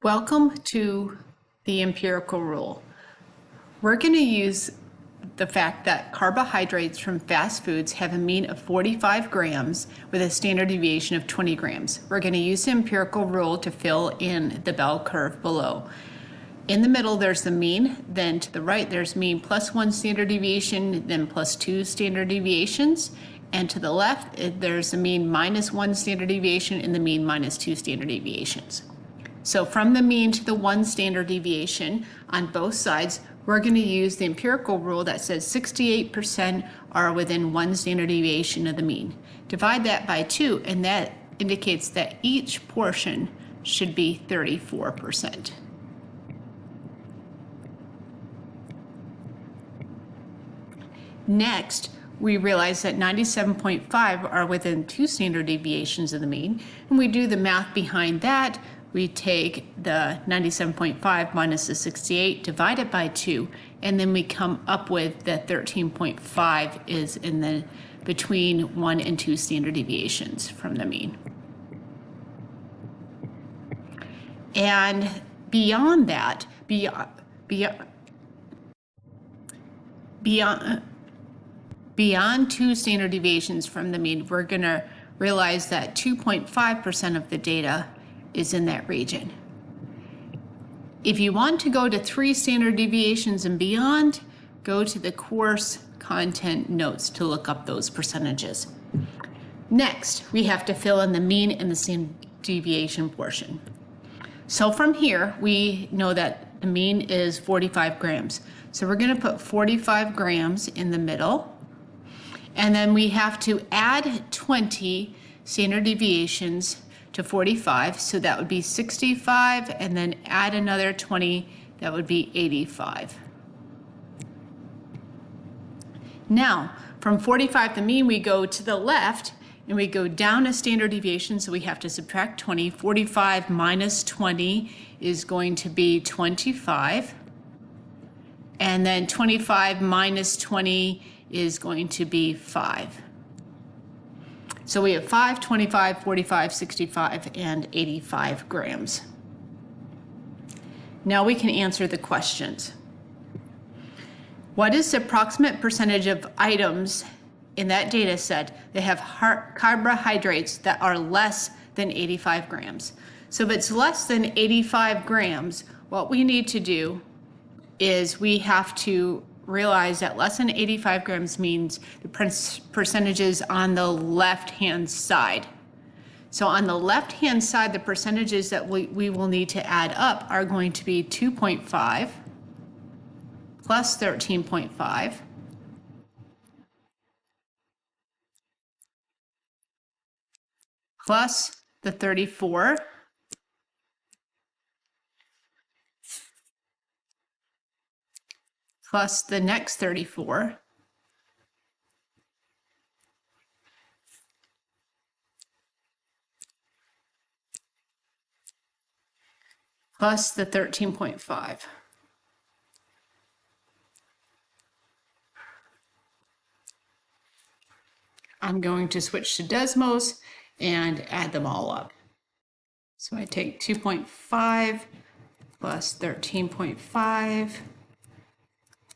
Welcome to the empirical rule. We're going to use the fact that carbohydrates from fast foods have a mean of 45 grams with a standard deviation of 20 grams. We're going to use the empirical rule to fill in the bell curve below. In the middle, there's the mean. Then to the right, there's mean plus 1 standard deviation, then plus 2 standard deviations. And to the left, there's the mean minus 1 standard deviation and the mean minus 2 standard deviations. So from the mean to the 1 standard deviation on both sides, we're going to use the empirical rule that says 68% are within 1 standard deviation of the mean. Divide that by 2, and that indicates that each portion should be 34%. Next, we realize that 97.5 are within 2 standard deviations of the mean, and we do the math behind that. We take the 97.5 minus the 68, divide it by 2, and then we come up with that 13.5 is in the between 1 and 2 standard deviations from the mean. And beyond that, beyond 2 standard deviations from the mean, we're going to realize that 2.5% of the data is in that region. If you want to go to 3 standard deviations and beyond, go to the course content notes to look up those percentages. Next, we have to fill in the mean and the standard deviation portion. So from here, we know that the mean is 45 grams. So we're going to put 45 grams in the middle. And then we have to add 20 standard deviations to 45, so that would be 65, and then add another 20, that would be 85. Now, from 45 the mean, we go to the left, and we go down a standard deviation, so we have to subtract 20. 45 minus 20 is going to be 25, and then 25 minus 20 is going to be 5. So we have 5, 25, 45, 65, and 85 grams. Now we can answer the questions. What is the approximate percentage of items in that data set that have carbohydrates that are less than 85 grams? So if it's less than 85 grams, what we need to do is we have to realize that less than 85 grams means the percentages on the left-hand side. So on the left-hand side, the percentages that we will need to add up are going to be 2.5 plus 13.5 plus the 34 plus the next 34 plus the 13.5. I'm going to switch to Desmos and add them all up. So I take 2.5 plus 13.5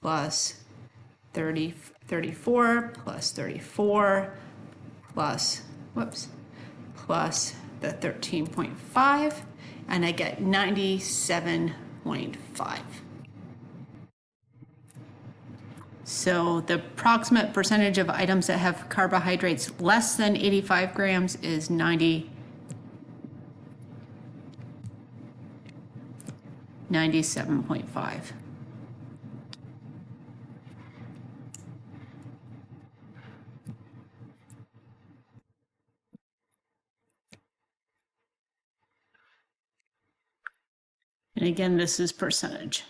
plus 34 plus 34 plus, plus the 13.5, and I get 97.5. So the approximate percentage of items that have carbohydrates less than 85 grams is 97.5. And again, this is percentage,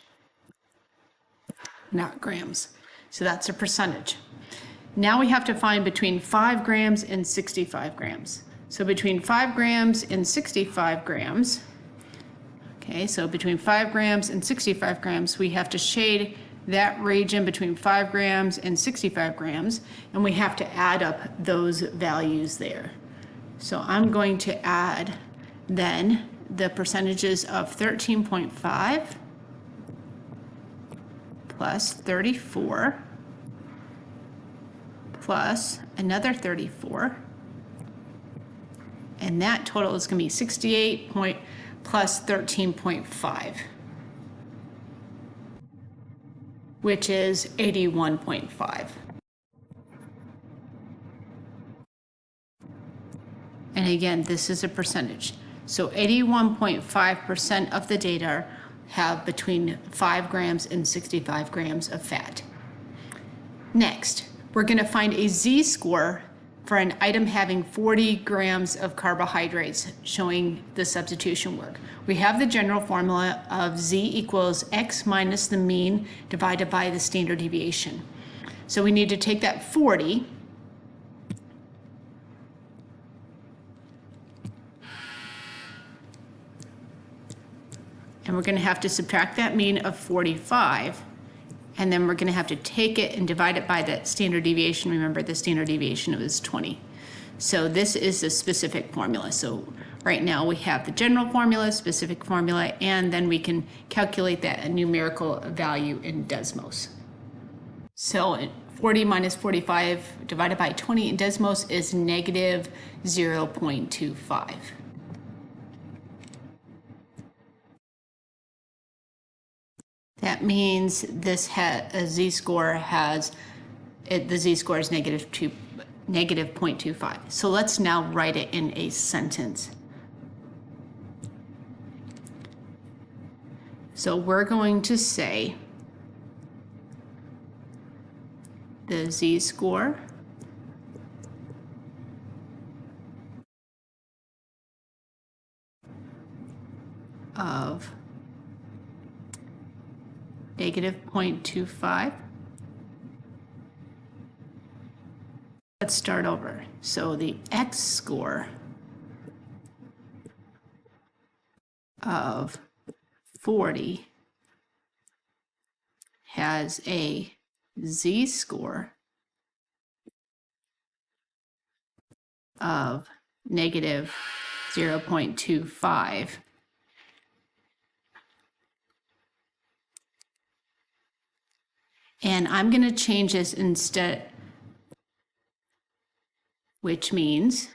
not grams. So that's a percentage. Now we have to find between 5 grams and 65 grams. So between 5 grams and 65 grams, okay, so between 5 grams and 65 grams, we have to shade that region between 5 grams and 65 grams, and we have to add up those values there. So I'm going to add then the percentages of 13.5 plus 34 plus another 34, and that total is going to be 68 plus 13.5, which is 81.5. And again, this is a percentage. So 81.5% of the data have between 5 grams and 65 grams of fat. Next, we're going to find a z-score for an item having 40 grams of carbohydrates, showing the substitution work. We have the general formula of z equals x minus the mean divided by the standard deviation. So we need to take that 40 and we're going to have to subtract that mean of 45, and then we're going to have to take it and divide it by that standard deviation. Remember, the standard deviation was 20. So this is the specific formula. So right now we have the general formula, specific formula, and then we can calculate that numerical value in Desmos. So 40 minus 45 divided by 20 in Desmos is negative 0.25. That means this z-score has, the z-score is negative 0.25. So let's now write it in a sentence. So we're going to say the z-score of negative 0.25. Let's start over. So the x-score of 40 has a z-score of negative 0.25. And I'm going to change this instead, which means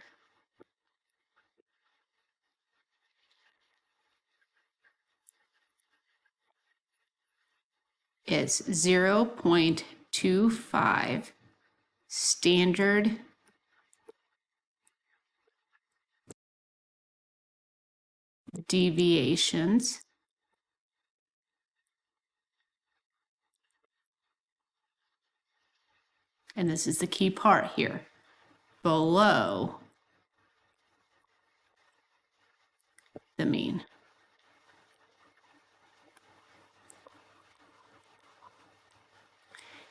it's 0.25 standard deviations and this is the key part here, below the mean.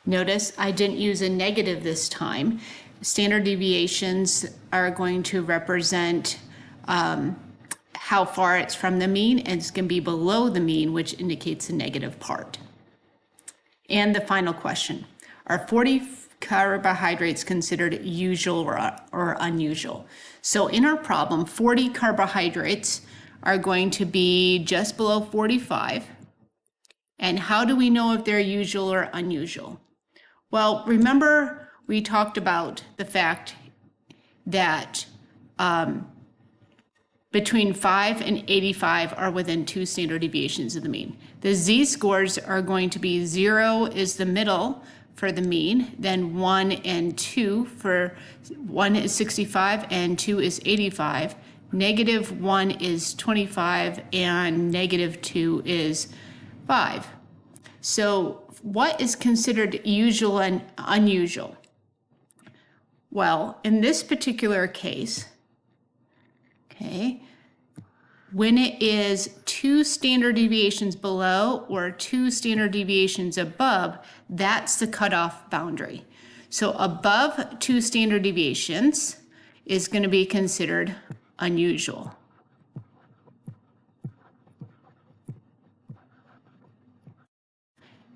Notice I didn't use a negative this time. Standard deviations are going to represent how far it's from the mean, and it's going to be below the mean, which indicates the negative part. And the final question, are 40 carbohydrates considered usual or unusual? So in our problem, 40 carbohydrates are going to be just below 45. And how do we know if they're usual or unusual? Well, remember we talked about the fact that between 5 and 85 are within 2 standard deviations of the mean. The z-scores are going to be 0 is the middle for the mean, then 1 and 2 for 1 is 65 and 2 is 85. Negative 1 is 25 and negative 2 is 5. So what is considered usual and unusual? Well, in this particular case, okay, when it is 2 standard deviations below or 2 standard deviations above, that's the cutoff boundary. So above 2 standard deviations is going to be considered unusual.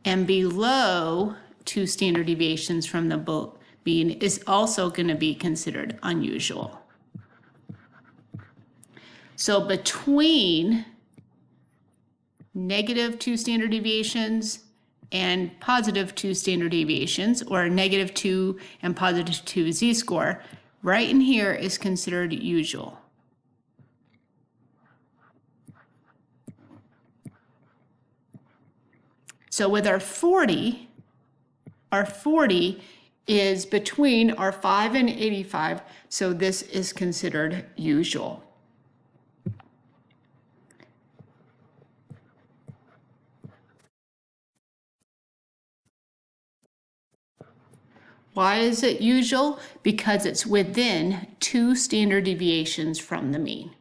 And below 2 standard deviations from the mean is also going to be considered unusual. So between -2 standard deviations and +2 standard deviations, or -2 and +2 z-score, right in here is considered usual. So with our 40 is between our 5 and 85, so this is considered usual. Why is it usual? Because it's within 2 standard deviations from the mean.